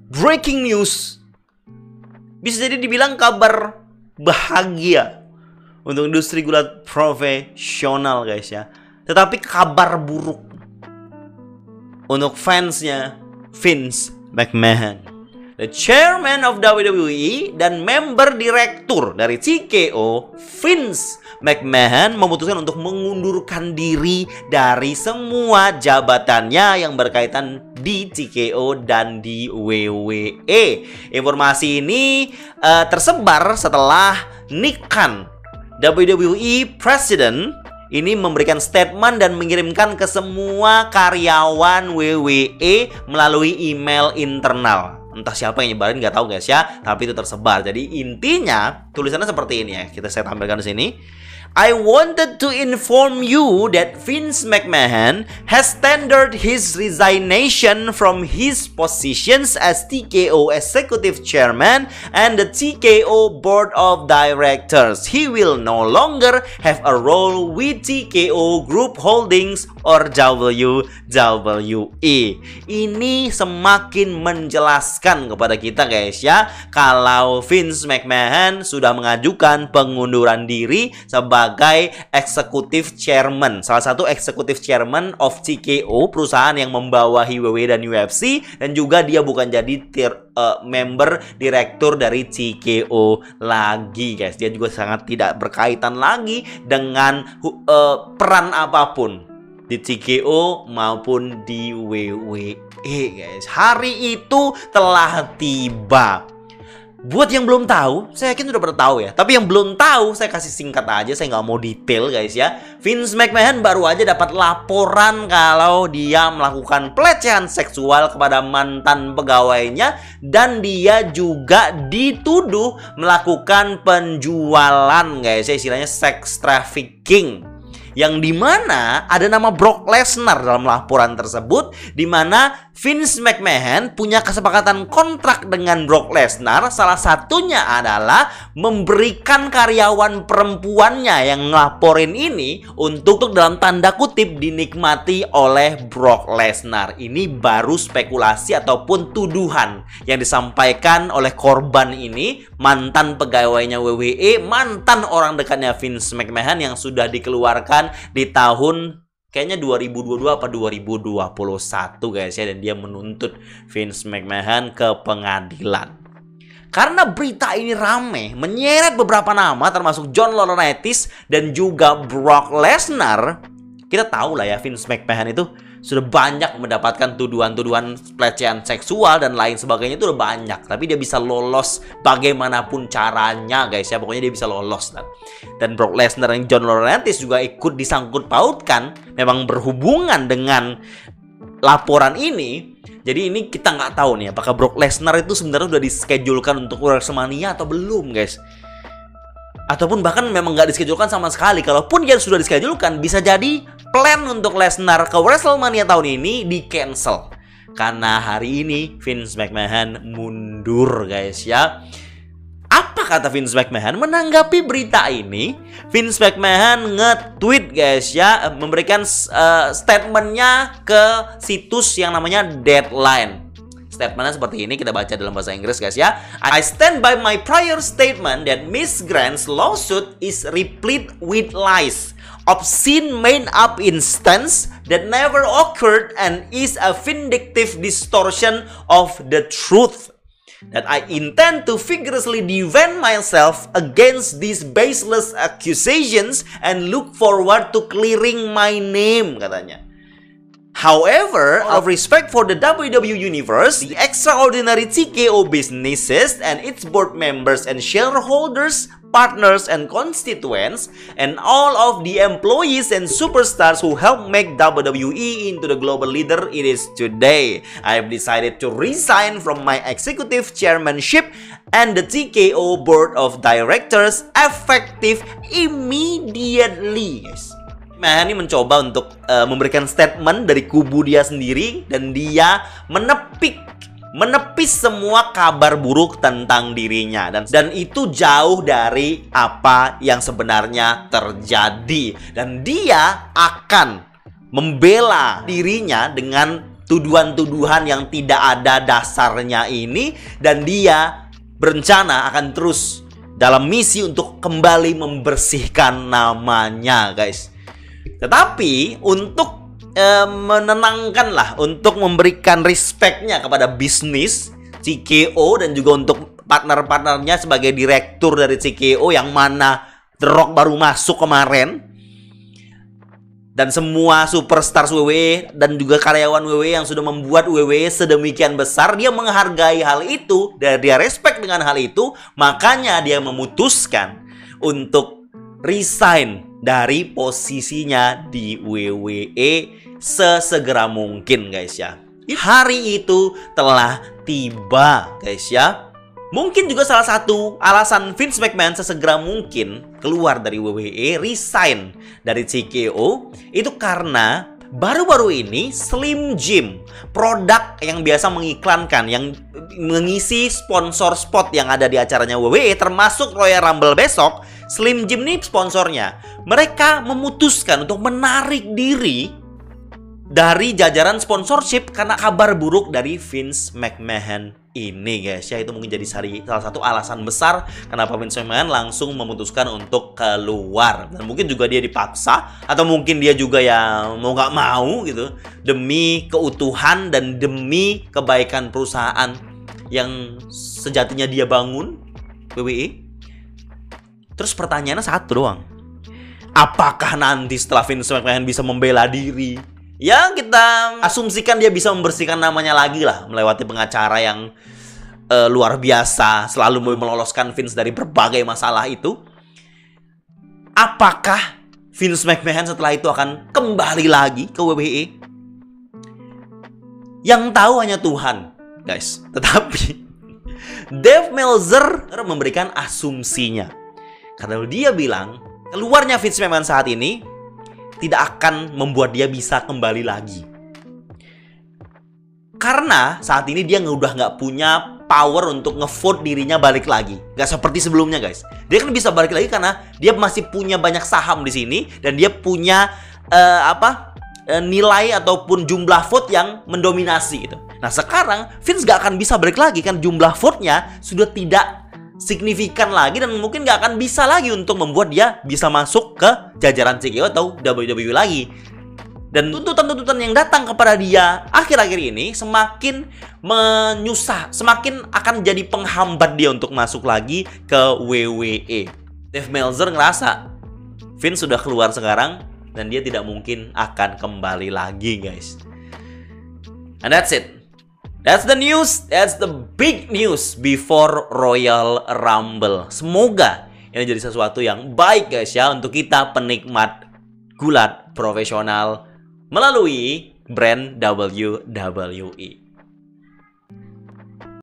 breaking news. Bisa jadi dibilang kabar bahagia untuk industri gulat profesional guys ya. Tetapi kabar buruk untuk fansnya Vince McMahon, the chairman of WWE dan member direktur dari TKO, Vince McMahon memutuskan untuk mengundurkan diri dari semua jabatannya yang berkaitan di TKO dan di WWE. Informasi ini tersebar setelah Nick Khan, WWE President, ini memberikan statement dan mengirimkan ke semua karyawan WWE melalui email internal. Entah siapa yang nyebarin, nggak tahu guys ya, tapi itu tersebar. Jadi intinya tulisannya seperti ini ya. Saya tampilkan di sini. I wanted to inform you that Vince McMahon has tendered his resignation from his positions as TKO Executive Chairman and the TKO Board of Directors. He will no longer have a role with TKO Group Holdings or WWE. Ini semakin menjelaskan kepada kita guys ya, kalau Vince McMahon sudah mengajukan pengunduran diri sebagai Executive Chairman, salah satu Executive Chairman of TKO, perusahaan yang membawahi WWE dan UFC, dan juga dia bukan jadi member direktur dari TKO lagi guys. Dia juga sangat tidak berkaitan lagi dengan peran apapun di TKO maupun di WWE guys. Hari itu telah tiba. Buat yang belum tahu, saya yakin sudah pernah tahu ya. Tapi yang belum tahu, saya kasih singkat aja. Saya nggak mau detail guys ya. Vince McMahon baru aja dapat laporan kalau dia melakukan pelecehan seksual kepada mantan pegawainya. Dan dia juga dituduh melakukan penjualan guys ya, istilahnya sex trafficking. Yang dimana ada nama Brock Lesnar dalam laporan tersebut, dimana Vince McMahon punya kesepakatan kontrak dengan Brock Lesnar. Salah satunya adalah memberikan karyawan perempuannya yang ngelaporin ini untuk dalam tanda kutip dinikmati oleh Brock Lesnar. Ini baru spekulasi ataupun tuduhan yang disampaikan oleh korban ini, mantan pegawainya WWE, mantan orang dekatnya Vince McMahon yang sudah dikeluarkan di tahun kayaknya 2022 apa 2021 guys ya, dan dia menuntut Vince McMahon ke pengadilan. Karena berita ini rame, menyeret beberapa nama termasuk John Laurinaitis dan juga Brock Lesnar. Kita tahu lah ya, Vince McMahon itu sudah banyak mendapatkan tuduhan-tuduhan pelecehan seksual dan lain sebagainya, itu udah banyak. Tapi dia bisa lolos bagaimanapun caranya guys ya, pokoknya dia bisa lolos. Dan Brock Lesnar dan John Laurinaitis juga ikut disangkut pautkan, memang berhubungan dengan laporan ini. Jadi ini kita nggak tahu nih apakah Brock Lesnar itu sebenarnya sudah dischedulkan untuk WrestleMania atau belum guys. Ataupun bahkan memang nggak dischedulkan sama sekali. Kalaupun dia sudah dischedulkan, bisa jadi plan untuk Lesnar ke WrestleMania tahun ini di cancel. Karena hari ini Vince McMahon mundur guys ya. Apa kata Vince McMahon menanggapi berita ini? Vince McMahon nge-tweet guys ya, memberikan statementnya ke situs yang namanya Deadline. Statementnya seperti ini, kita baca dalam bahasa Inggris guys ya. I stand by my prior statement that Miss Grant's lawsuit is replete with lies, obscene made-up instance that never occurred and is a vindictive distortion of the truth. That I intend to vigorously defend myself against these baseless accusations and look forward to clearing my name, katanya. However, out of respect for the WWE Universe, the extraordinary TKO businesses and its board members and shareholders, partners and constituents, and all of the employees and superstars who helped make WWE into the global leader it is today, I have decided to resign from my executive chairmanship and the TKO board of directors effective immediately, guys. McMahon ini mencoba untuk memberikan statement dari kubu dia sendiri, dan dia menepis semua kabar buruk tentang dirinya, dan itu jauh dari apa yang sebenarnya terjadi, dan dia akan membela dirinya dengan tuduhan-tuduhan yang tidak ada dasarnya ini, dan dia berencana akan terus dalam misi untuk kembali membersihkan namanya, guys. Tetapi untuk menenangkan lah, untuk memberikan respectnya kepada bisnis CKO dan juga untuk partner-partnernya sebagai direktur dari CKO yang mana The Rock baru masuk kemarin, dan semua superstars WWE dan juga karyawan WWE yang sudah membuat WWE sedemikian besar, dia menghargai hal itu dan dia respect dengan hal itu, makanya dia memutuskan untuk resign dari posisinya di WWE sesegera mungkin, guys ya. Hari itu telah tiba, guys ya. Mungkin juga salah satu alasan Vince McMahon sesegera mungkin keluar dari WWE, resign dari CKO, itu karena baru-baru ini Slim Jim, produk yang biasa mengiklankan, yang mengisi sponsor spot yang ada di acaranya WWE, termasuk Royal Rumble besok, Slim Jim nih sponsornya. Mereka memutuskan untuk menarik diri dari jajaran sponsorship karena kabar buruk dari Vince McMahon ini, guys ya. Itu mungkin jadi salah satu alasan besar kenapa Vince McMahon langsung memutuskan untuk keluar. Dan mungkin juga dia dipaksa, atau mungkin dia juga ya mau nggak mau gitu, demi keutuhan dan demi kebaikan perusahaan yang sejatinya dia bangun, WWE. Terus pertanyaannya satu doang, apakah nanti setelah Vince McMahon bisa membela diri, ya kita asumsikan dia bisa membersihkan namanya lagi lah, melewati pengacara yang luar biasa, selalu meloloskan Vince dari berbagai masalah itu. Apakah Vince McMahon setelah itu akan kembali lagi ke WWE? Yang tahu hanya Tuhan, guys. Tetapi Dave Meltzer memberikan asumsinya, karena dia bilang keluarnya Vince McMahon saat ini tidak akan membuat dia bisa kembali lagi. Karena saat ini dia udah nggak punya power untuk ngevote dirinya balik lagi. Nggak seperti sebelumnya, guys. Dia kan bisa balik lagi karena dia masih punya banyak saham di sini dan dia punya nilai ataupun jumlah vote yang mendominasi gitu. Nah sekarang Vince nggak akan bisa balik lagi kan, jumlah vote-nya sudah tidak signifikan lagi dan mungkin nggak akan bisa lagi untuk membuat dia bisa masuk ke jajaran CKO atau WWE lagi. Dan tuntutan-tuntutan yang datang kepada dia akhir-akhir ini semakin semakin akan jadi penghambat dia untuk masuk lagi ke WWE. Dave Meltzer ngerasa Vince sudah keluar sekarang dan dia tidak mungkin akan kembali lagi, guys. And that's it. That's the news. That's the big news before Royal Rumble. Semoga ini jadi sesuatu yang baik, guys ya, untuk kita penikmat gulat profesional melalui brand WWE.